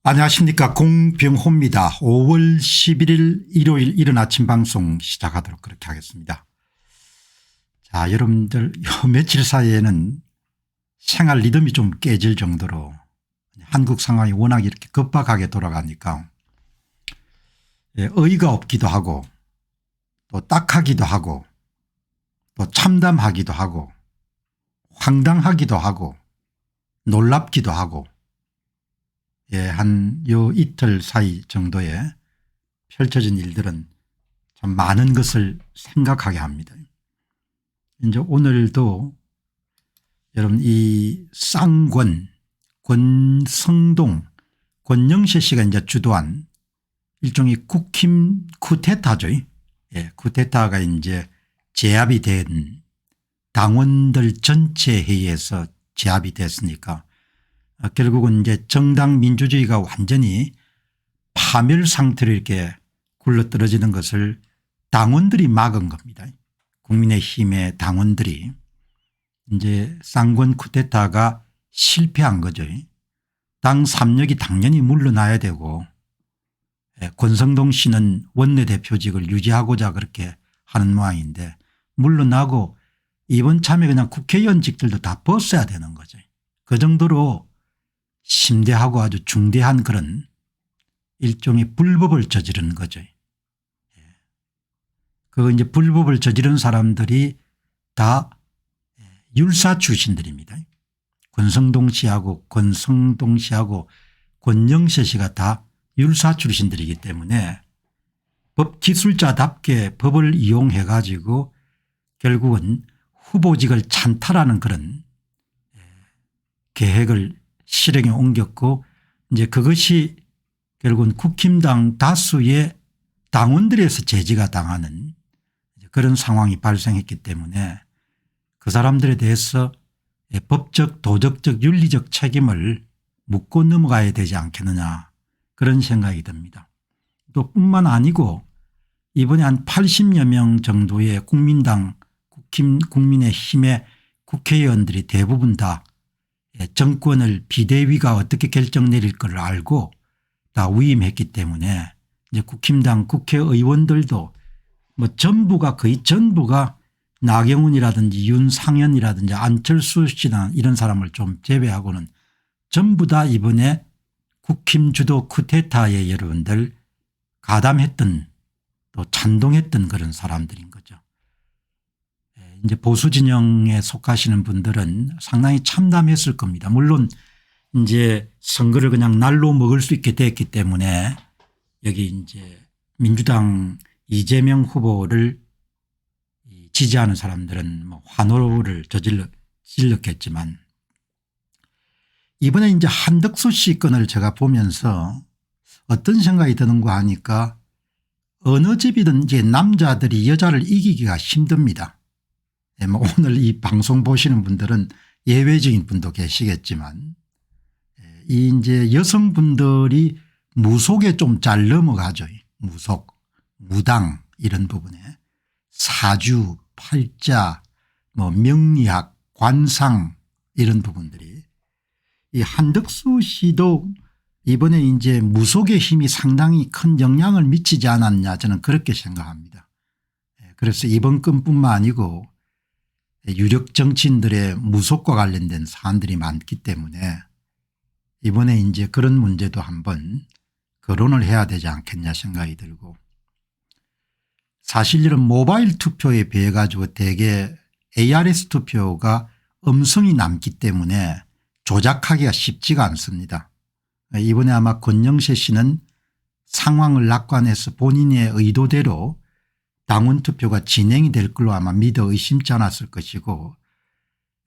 안녕하십니까. 공병호입니다. 5월 11일 일요일 이른 아침 방송 시작하도록 그렇게 하겠습니다. 자, 여러분들 요 며칠 사이에는 생활 리듬이 좀 깨질 정도로 한국 상황이 워낙 이렇게 급박하게 돌아가니까 어이가 없기도 하고 또 딱하기도 하고 또 참담하기도 하고 황당하기도 하고 놀랍기도 하고 한 요 이틀 사이 정도에 펼쳐진 일들은 참 많은 것을 생각하게 합니다. 이제 오늘도 여러분 이 쌍권 권성동 권영세 씨가 이제 주도한 일종의 국힘 쿠데타죠. 쿠데타가 이제 제압이 된 당원들 전체 회의에서 제압이 됐으니까 결국은 이제 정당 민주주의가 완전히 파멸 상태로 이렇게 굴러떨어지는 것을 당원들이 막은 겁니다. 국민의힘의 당원들이 이제 쌍권 쿠데타가 실패한 거죠. 당 3역이 당연히 물러나야 되고 권성동 씨는 원내대표직을 유지하고자 그렇게 하는 모양인데 물러나고 이번 참에 그냥 국회의원직들도 다 벗어야 되는 거죠. 그 정도로 심대하고 아주 중대한 그런 일종의 불법을 저지른 거죠. 그 이제 불법을 저지른 사람들이 다 율사 출신들입니다. 권성동 씨하고 권영세 씨가 다 율사 출신들이기 때문에 법 기술자답게 법을 이용해 가지고 결국은 후보직을 찬탈하는 그런 계획을 실행에 옮겼고 이제 그것이 결국은 국힘당 다수의 당원들에서 제지가 당하는 그런 상황이 발생했기 때문에 그 사람들에 대해서 법적 도덕적 윤리적 책임을 묻고 넘어가야 되지 않겠느냐 그런 생각이 듭니다. 또 뿐만 아니고 이번에 한 80여 명 정도의 국민당 국민의힘의 국회의원들이 대부분 다 정권을 비대위가 어떻게 결정 내릴 걸 알고 다 위임했기 때문에 이제 국힘당 국회의원들도 뭐 전부가 거의 전부가 나경원이라든지 윤상현이라든지 안철수 씨나 이런 사람을 좀 제외하고는 전부 다 이번에 국힘 주도 쿠데타에 여러분들 가담했던 또 찬동했던 그런 사람들인 거죠. 이제 보수 진영에 속하시는 분들은 상당히 참담했을 겁니다. 물론 이제 선거를 그냥 날로 먹을 수 있게 됐기 때문에 여기 이제 민주당 이재명 후보를 지지하는 사람들은 뭐 환호를 질렀겠지만 이번에 이제 한덕수 씨 건을 제가 보면서 어떤 생각이 드는가 하니까 어느 집이든 이제 남자들이 여자를 이기기가 힘듭니다. 뭐 오늘 이 방송 보시는 분들은 예외적인 분도 계시겠지만 이 이제 여성분들이 무속에 좀 잘 넘어가죠. 무속, 무당 이런 부분에 사주, 팔자, 뭐 명리학, 관상 이런 부분들이 이 한덕수 씨도 이번에 이제 무속의 힘이 상당히 큰 영향을 미치지 않았냐 저는 그렇게 생각합니다. 그래서 이번 건뿐만 아니고 유력 정치인들의 무속과 관련된 사안들이 많기 때문에 이번에 이제 그런 문제도 한번 거론을 해야 되지 않겠냐 생각이 들고 사실 이런 모바일 투표에 비해 가지고 대개 ARS 투표가 음성이 남기 때문에 조작하기가 쉽지가 않습니다. 이번에 아마 권영세 씨는 상황을 낙관해서 본인의 의도대로 당원 투표가 진행이 될 걸로 아마 믿어 의심치 않았을 것이고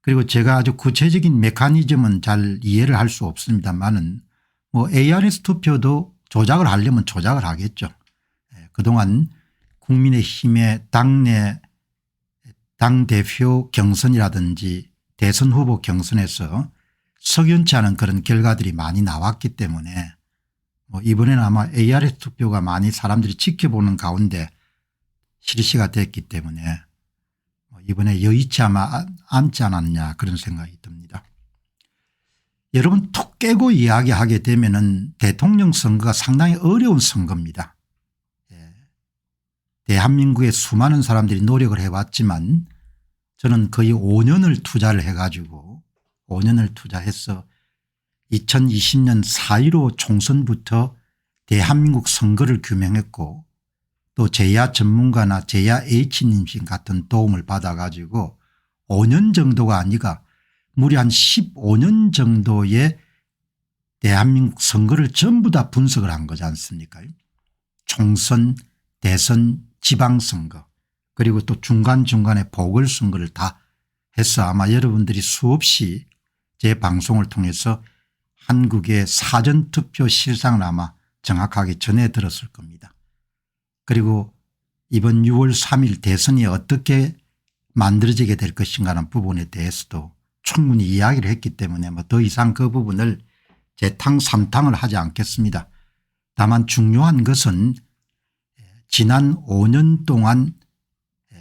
그리고 제가 아주 구체적인 메커니즘은 잘 이해를 할 수 없습니다만은 뭐 ARS 투표도 조작을 하려면 조작을 하겠죠. 그동안 국민의힘의 당내 당대표 경선이라든지 대선 후보 경선에서 석연치 않은 그런 결과들이 많이 나왔기 때문에 뭐 이번에는 아마 ARS 투표가 많이 사람들이 지켜보는 가운데 실시가 됐기 때문에 이번에 여의치 않지 않았냐 그런 생각이 듭니다. 여러분 톡 깨고 이야기하게 되면은 대통령 선거가 상당히 어려운 선거입니다. 대한민국의 수많은 사람들이 노력을 해왔지만 저는 거의 5년을 투자를 해가지고 5년을 투자해서 2020년 4.15 총선부터 대한민국 선거를 규명했고 또 제야 전문가나 제야 H님 같은 도움을 받아가지고 5년 정도가 아니라 무려 한 15년 정도의 대한민국 선거를 전부 다 분석을 한 거지 않습니까? 총선, 대선, 지방선거 그리고 또 중간중간에 보궐선거를 다 해서 아마 여러분들이 수없이 제 방송을 통해서 한국의 사전투표 실상을 아마 정확하게 전해 들었을 겁니다. 그리고 이번 6월 3일 대선이 어떻게 만들어지게 될 것인가 하는 부분에 대해서도 충분히 이야기를 했기 때문에 뭐 더 이상 그 부분을 재탕 삼탕을 하지 않겠습니다. 다만 중요한 것은 지난 5년 동안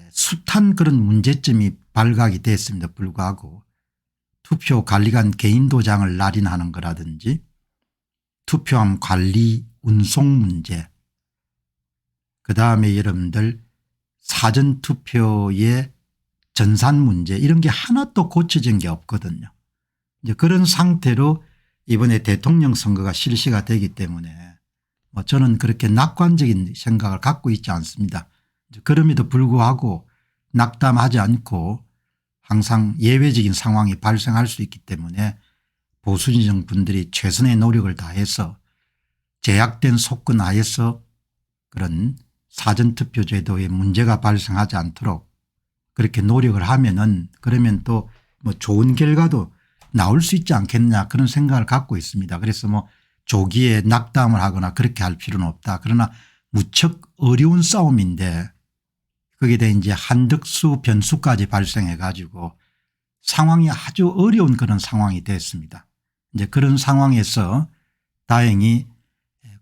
숱한 그런 문제점이 발각이 됐음에도 불구하고 투표관리관 개인 도장을 날인하는 거라든지 투표함 관리 운송 문제 그다음에 여러분들 사전투표의 전산 문제 이런 게 하나도 고쳐진 게 없거든요. 이제 그런 상태로 이번에 대통령 선거가 실시가 되기 때문에 뭐 저는 그렇게 낙관적인 생각을 갖고 있지 않습니다. 그럼에도 불구하고 낙담하지 않고 항상 예외적인 상황이 발생할 수 있기 때문에 보수진영 분들이 최선의 노력을 다해서 제약된 속건 하에서 그런 사전투표 제도에 문제가 발생하지 않도록 그렇게 노력을 하면은 그러면 또 뭐 좋은 결과도 나올 수 있지 않겠냐 그런 생각을 갖고 있습니다. 그래서 뭐 조기에 낙담을 하거나 그렇게 할 필요는 없다. 그러나 무척 어려운 싸움인데 거기에 대해 이제 한덕수 변수까지 발생해 가지고 상황이 아주 어려운 그런 상황이 됐습니다. 이제 그런 상황에서 다행히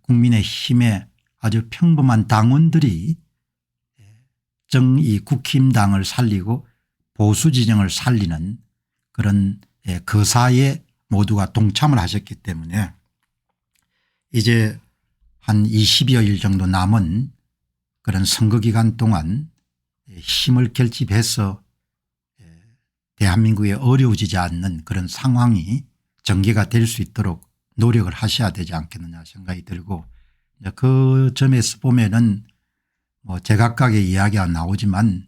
국민의힘의 아주 평범한 당원들이 정의 국힘당을 살리고 보수 진영을 살리는 그런 거사에 모두가 동참을 하셨기 때문에 이제 한 20여일 정도 남은 그런 선거 기간 동안 힘을 결집해서 대한민국에 어려워지지 않는 그런 상황이 전개가 될 수 있도록 노력을 하셔야 되지 않겠느냐 생각이 들고 그 점에서 보면은 뭐 제각각의 이야기가 나오지만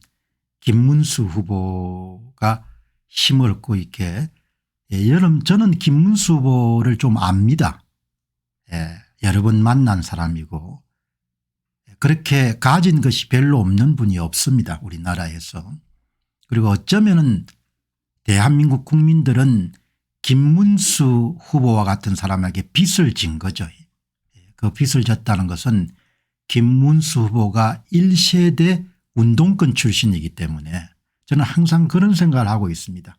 김문수 후보가 힘을 얻고 이렇게 저는 김문수 후보를 좀 압니다. 여러 번 만난 사람이고 그렇게 가진 것이 별로 없는 분이 없습니다. 우리나라에서. 그리고 어쩌면은 대한민국 국민들은 김문수 후보와 같은 사람에게 빚을 진 거죠. 그 빚을 졌다는 것은 김문수 후보가 1세대 운동권 출신이기 때문에 저는 항상 그런 생각을 하고 있습니다.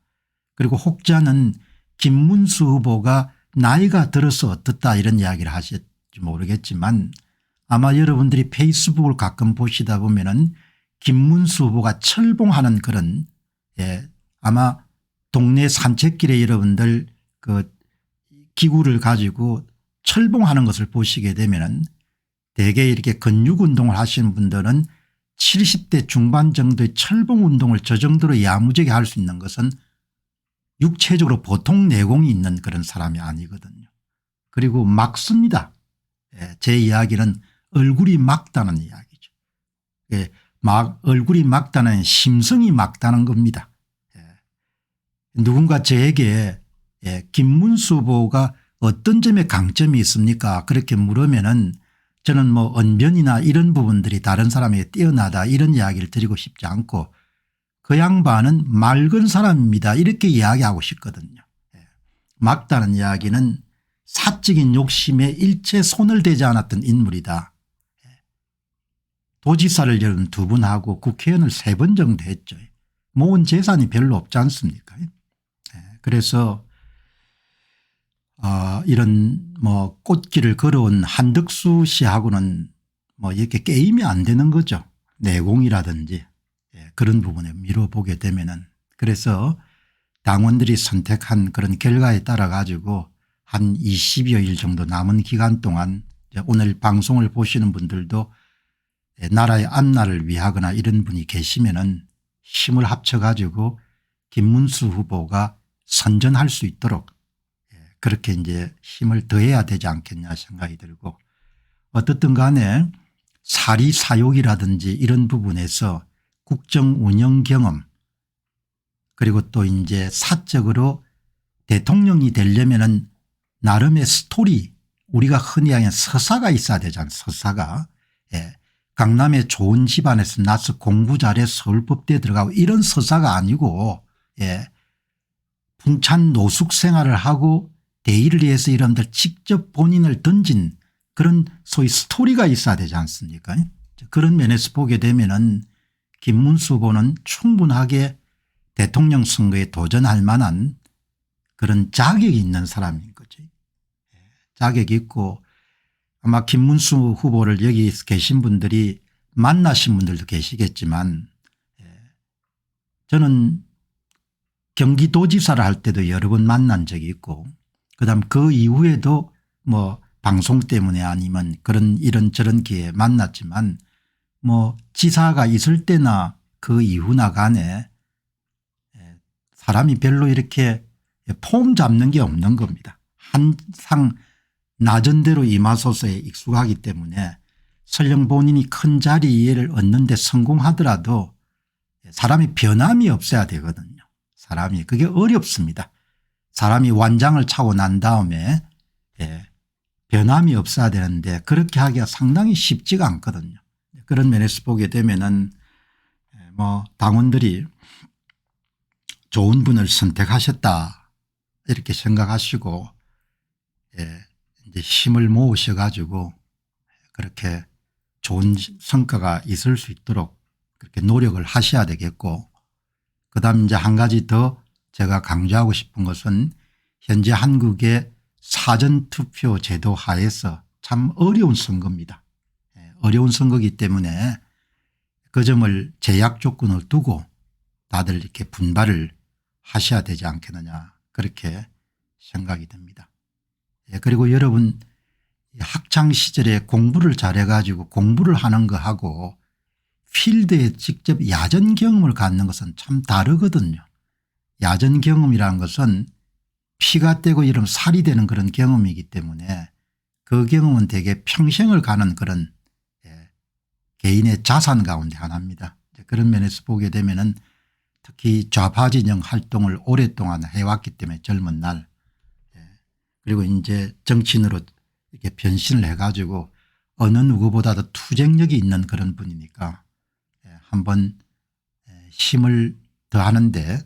그리고 혹자는 김문수 후보가 나이가 들어서 어떻다 이런 이야기를 하실지 모르겠지만 아마 여러분들이 페이스북을 가끔 보시다 보면은 김문수 후보가 철봉하는 그런 아마 동네 산책길에 여러분들 그 기구를 가지고 철봉하는 것을 보시게 되면은 대개 이렇게 근육 운동을 하시는 분들은 70대 중반 정도의 철봉 운동을 저 정도로 야무지게 할 수 있는 것은 육체적으로 보통 내공이 있는 그런 사람이 아니거든요. 그리고 막습니다. 제 이야기는 얼굴이 막다는 이야기죠. 얼굴이 막다는 심성이 막다는 겁니다. 누군가 저에게 김문수 후보가 어떤 점에 강점이 있습니까 그렇게 물으면은 저는 뭐 언변이나 이런 부분들이 다른 사람에게 뛰어나다 이런 이야기를 드리고 싶지 않고 그 양반은 맑은 사람입니다 이렇게 이야기하고 싶거든요. 막다는 이야기는 사적인 욕심에 일체 손을 대지 않았던 인물이다. 도지사를 여러분 2번 하고 국회의원을 3번 정도 했죠. 모은 재산이 별로 없지 않습니까? 그래서 이런 뭐 꽃길을 걸어온 한덕수 씨하고는 뭐 이렇게 게임이 안 되는 거죠. 내공이라든지 그런 부분에 미뤄보게 되면은. 그래서 당원들이 선택한 그런 결과에 따라 가지고 한 20여일 정도 남은 기간 동안 오늘 방송을 보시는 분들도 나라의 앞날을 위하거나 이런 분이 계시면은 힘을 합쳐 가지고 김문수 후보가 선전할 수 있도록 그렇게 이제 힘을 더해야 되지 않겠냐 생각이 들고, 어떻든 간에 사리 사욕이라든지 이런 부분에서 국정 운영 경험, 그리고 또 이제 사적으로 대통령이 되려면은 나름의 스토리, 우리가 흔히 하는 서사가 있어야 되잖아요. 서사가. 강남의 좋은 집안에서 나서 공부 잘해서 서울법대에 들어가고 이런 서사가 아니고 풍찬 노숙 생활을 하고 대의를 위해서 이런들 직접 본인을 던진 그런 소위 스토리가 있어야 되지 않습니까? 그런 면에서 보게 되면은 김문수 후보는 충분하게 대통령 선거에 도전할 만한 그런 자격이 있는 사람인 거죠. 자격이 있고, 아마 김문수 후보를 여기 계신 분들이 만나신 분들도 계시겠지만 저는 경기도지사를 할 때도 여러 번 만난 적이 있고, 그다음 그 이후에도 뭐 방송 때문에 아니면 그런 이런저런 기회에 만났지만 뭐 지사가 있을 때나 그 이후나 간에 사람이 별로 이렇게 폼 잡는 게 없는 겁니다. 항상 낮은 대로 이마소서에 익숙하기 때문에 설령 본인이 큰 자리를 얻는 데 성공하더라도 사람이 변함이 없어야 되거든요. 사람이 그게 어렵습니다. 사람이 완장을 차고 난 다음에 변함이 없어야 되는데 그렇게 하기가 상당히 쉽지가 않거든요. 그런 면에서 보게 되면은 뭐 당원들이 좋은 분을 선택하셨다 이렇게 생각하시고 이제 힘을 모으셔 가지고 그렇게 좋은 성과가 있을 수 있도록 그렇게 노력을 하셔야 되겠고, 그다음 이제 한 가지 더 제가 강조하고 싶은 것은 현재 한국의 사전투표 제도 하에서 참 어려운 선거입니다. 어려운 선거이기 때문에 그 점을 제약 조건을 두고 다들 이렇게 분발을 하셔야 되지 않겠느냐 그렇게 생각이 듭니다. 그리고 여러분 학창시절에 공부를 잘해 가지고 공부를 하는 거하고 필드에 직접 야전 경험을 갖는 것은 참 다르거든요. 야전 경험이라는 것은 피가 떼고 이러면 살이 되는 그런 경험이기 때문에 그 경험은 되게 평생을 가는 그런 개인의 자산 가운데 하나입니다. 그런 면에서 보게 되면은 특히 좌파 진영 활동을 오랫동안 해왔기 때문에 젊은 날, 그리고 이제 정치인으로 이렇게 변신을 해가지고 어느 누구보다도 투쟁력이 있는 그런 분이니까 한번 힘을 더하는데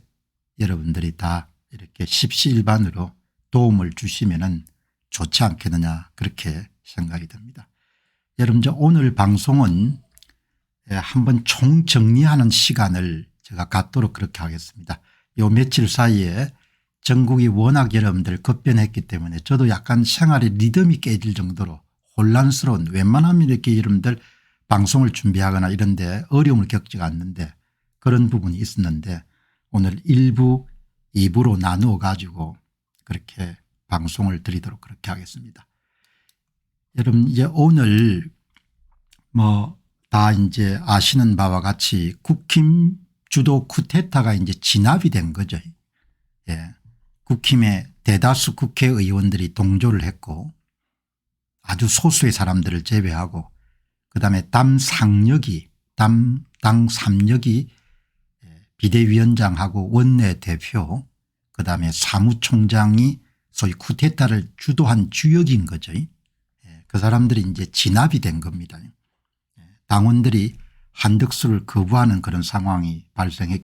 여러분들이 다 이렇게 십시일반으로 도움을 주시면은 좋지 않겠느냐 그렇게 생각이 듭니다. 여러분 오늘 방송은 한번 총정리하는 시간을 제가 갖도록 그렇게 하겠습니다. 요 며칠 사이에 전국이 워낙 여러분들 급변했기 때문에 저도 약간 생활의 리듬이 깨질 정도로 혼란스러운, 웬만하면 이렇게 여러분들 방송을 준비하거나 이런 데 어려움을 겪지가 않는데 그런 부분이 있었는데 오늘 1부 2부로 나누어 가지고 그렇게 방송을 드리도록 그렇게 하겠습니다. 여러분 이제 오늘 뭐 다 이제 아시는 바와 같이 국힘 주도 쿠데타가 이제 진압이 된 거죠. 국힘의 대다수 국회의원들이 동조를 했고 아주 소수의 사람들을 제외하고 그다음에 당 3역이 비대위원장하고 원내대표 그다음에 사무총장이 소위 쿠데타를 주도한 주역인 거죠. 그 사람들이 이제 진압이 된 겁니다. 당원들이 한덕수를 거부하는 그런 상황이 발생했기